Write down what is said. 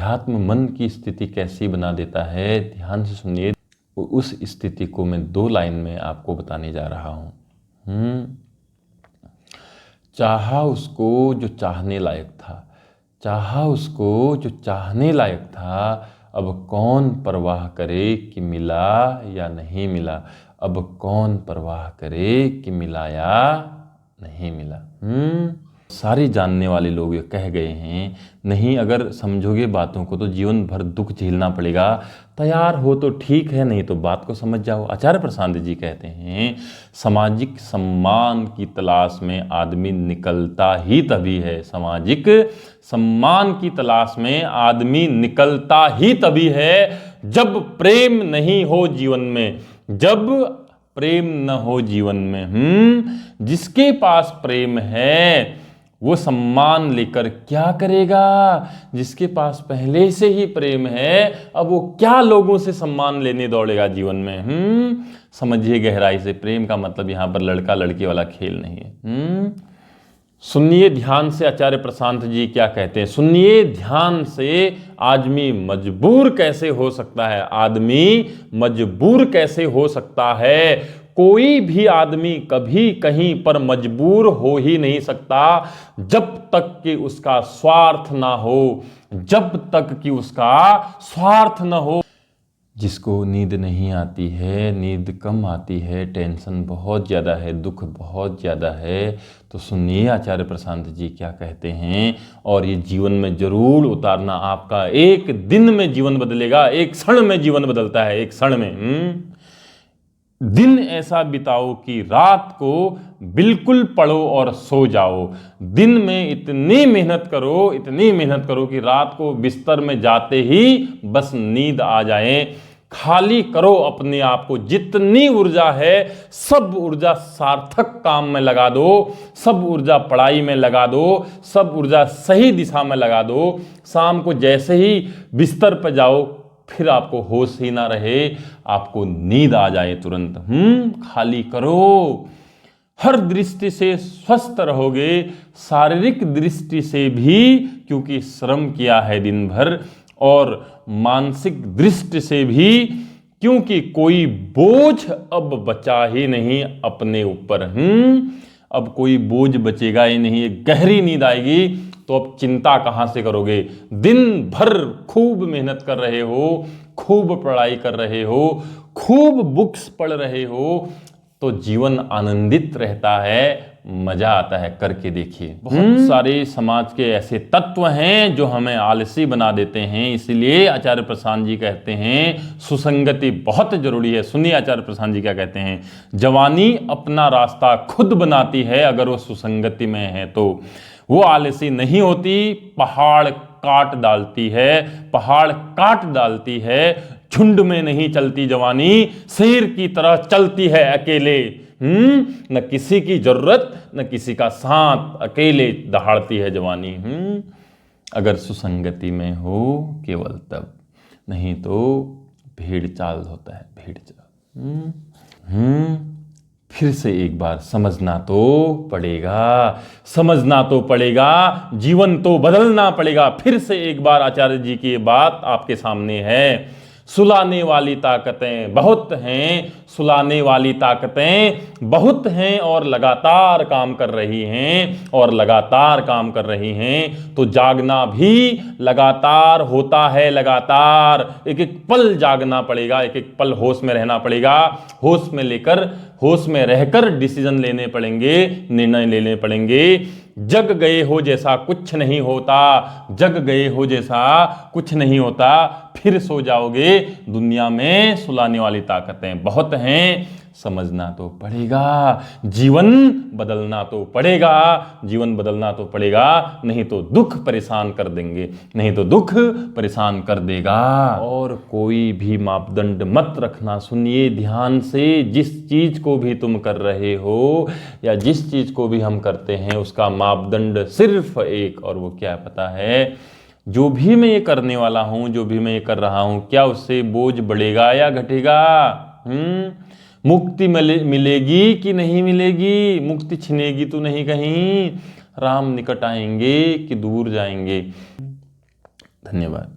अध्यात्म मन की स्थिति कैसी बना देता है, ध्यान से सुनिए। उस स्थिति को मैं 2 लाइन में आपको बताने जा रहा हूँ। चाहा उसको जो चाहने लायक था, चाहा उसको जो चाहने लायक था, अब कौन परवाह करे कि मिला या नहीं मिला, अब कौन परवाह करे कि मिला या नहीं मिला। सारे जानने वाले लोग ये कह गए हैं, नहीं अगर समझोगे बातों को तो जीवन भर दुख झेलना पड़ेगा, तैयार हो तो ठीक है, नहीं तो बात को समझ जाओ। आचार्य प्रशांत जी कहते हैं, सामाजिक सम्मान की तलाश में आदमी निकलता ही तभी है, सामाजिक सम्मान की तलाश में आदमी निकलता ही तभी है जब प्रेम नहीं हो जीवन में, जब प्रेम न हो जीवन में। जिसके पास प्रेम है वो सम्मान लेकर क्या करेगा, जिसके पास पहले से ही प्रेम है अब वो क्या लोगों से सम्मान लेने दौड़ेगा जीवन में। समझिए गहराई से, प्रेम का मतलब यहां पर लड़का लड़की वाला खेल नहीं है। सुनिए ध्यान से आचार्य प्रशांत जी क्या कहते हैं, सुनिए ध्यान से। आदमी मजबूर कैसे हो सकता है, आदमी मजबूर कैसे हो सकता है। कोई भी आदमी कभी कहीं पर मजबूर हो ही नहीं सकता जब तक कि उसका स्वार्थ ना हो, जब तक कि उसका स्वार्थ ना हो। जिसको नींद नहीं आती है, नींद कम आती है, टेंशन बहुत ज़्यादा है, दुख बहुत ज़्यादा है, तो सुनिए आचार्य प्रशांत जी क्या कहते हैं, और ये जीवन में जरूर उतारना। आपका एक दिन में जीवन बदलेगा, एक क्षण में जीवन बदलता है, एक क्षण में। दिन ऐसा बिताओ कि रात को बिल्कुल पढ़ो और सो जाओ। दिन में इतनी मेहनत करो, इतनी मेहनत करो कि रात को बिस्तर में जाते ही बस नींद आ जाए। खाली करो अपने आप को, जितनी ऊर्जा है सब ऊर्जा सार्थक काम में लगा दो, सब ऊर्जा पढ़ाई में लगा दो, सब ऊर्जा सही दिशा में लगा दो। शाम को जैसे ही बिस्तर पर जाओ फिर आपको होश ही ना रहे, आपको नींद आ जाए तुरंत। खाली करो। हर दृष्टि से स्वस्थ रहोगे, शारीरिक दृष्टि से भी क्योंकि श्रम किया है दिन भर, और मानसिक दृष्टि से भी क्योंकि कोई बोझ अब बचा ही नहीं अपने ऊपर। अब कोई बोझ बचेगा ही नहीं, एक गहरी नींद आएगी तो अब चिंता कहां से करोगे। दिन भर खूब मेहनत कर रहे हो, खूब पढ़ाई कर रहे हो, खूब बुक्स पढ़ रहे हो, तो जीवन आनंदित रहता है, मजा आता है। करके देखिए। बहुत सारे समाज के ऐसे तत्व हैं जो हमें आलसी बना देते हैं, इसलिए आचार्य प्रशांत जी कहते हैं सुसंगति बहुत जरूरी है। सुनिए आचार्य प्रशांत जी क्या कहते हैं, जवानी अपना रास्ता खुद बनाती है अगर वो सुसंगति में है तो। वो आलसी नहीं होती, पहाड़ काट डालती है, पहाड़ काट डालती है। झुंड में नहीं चलती जवानी, शेर की तरह चलती है अकेले। न किसी की जरूरत न किसी का साथ, अकेले दहाड़ती है जवानी। अगर सुसंगति में हो केवल तब, नहीं तो भेड़ चाल होता है, भेड़ चाल। फिर से एक बार समझना तो पड़ेगा, समझना तो पड़ेगा, जीवन तो बदलना पड़ेगा। फिर से एक बार आचार्य जी की बात आपके सामने है। सुलाने वाली ताकतें बहुत हैं, सुलाने वाली ताकतें बहुत हैं और लगातार काम कर रही हैं, और लगातार काम कर रही हैं। तो जागना भी लगातार होता है, लगातार एक एक पल जागना पड़ेगा, एक एक पल होश में रहना पड़ेगा। होश में रहकर डिसीजन लेने पड़ेंगे, निर्णय लेने पड़ेंगे। जग गए हो जैसा कुछ नहीं होता, जग गए हो जैसा कुछ नहीं होता, फिर सो जाओगे। दुनिया में सुलाने वाली ताकतें बहुत हैं, समझना तो पड़ेगा, जीवन बदलना तो पड़ेगा, जीवन बदलना तो पड़ेगा, नहीं तो दुख परेशान कर देंगे, नहीं तो दुख परेशान कर देगा। और कोई भी मापदंड मत रखना। सुनिए ध्यान से, जिस चीज को भी तुम कर रहे हो या जिस चीज को भी हम करते हैं उसका मापदंड सिर्फ एक, और वो क्या पता है, जो भी मैं ये करने वाला हूं, जो भी मैं ये कर रहा हूं, क्या उससे बोझ बढ़ेगा या घटेगा। मुक्ति मिलेगी कि नहीं मिलेगी, मुक्ति छिनेगी तो नहीं कहीं, राम निकट आएंगे कि दूर जाएंगे। धन्यवाद।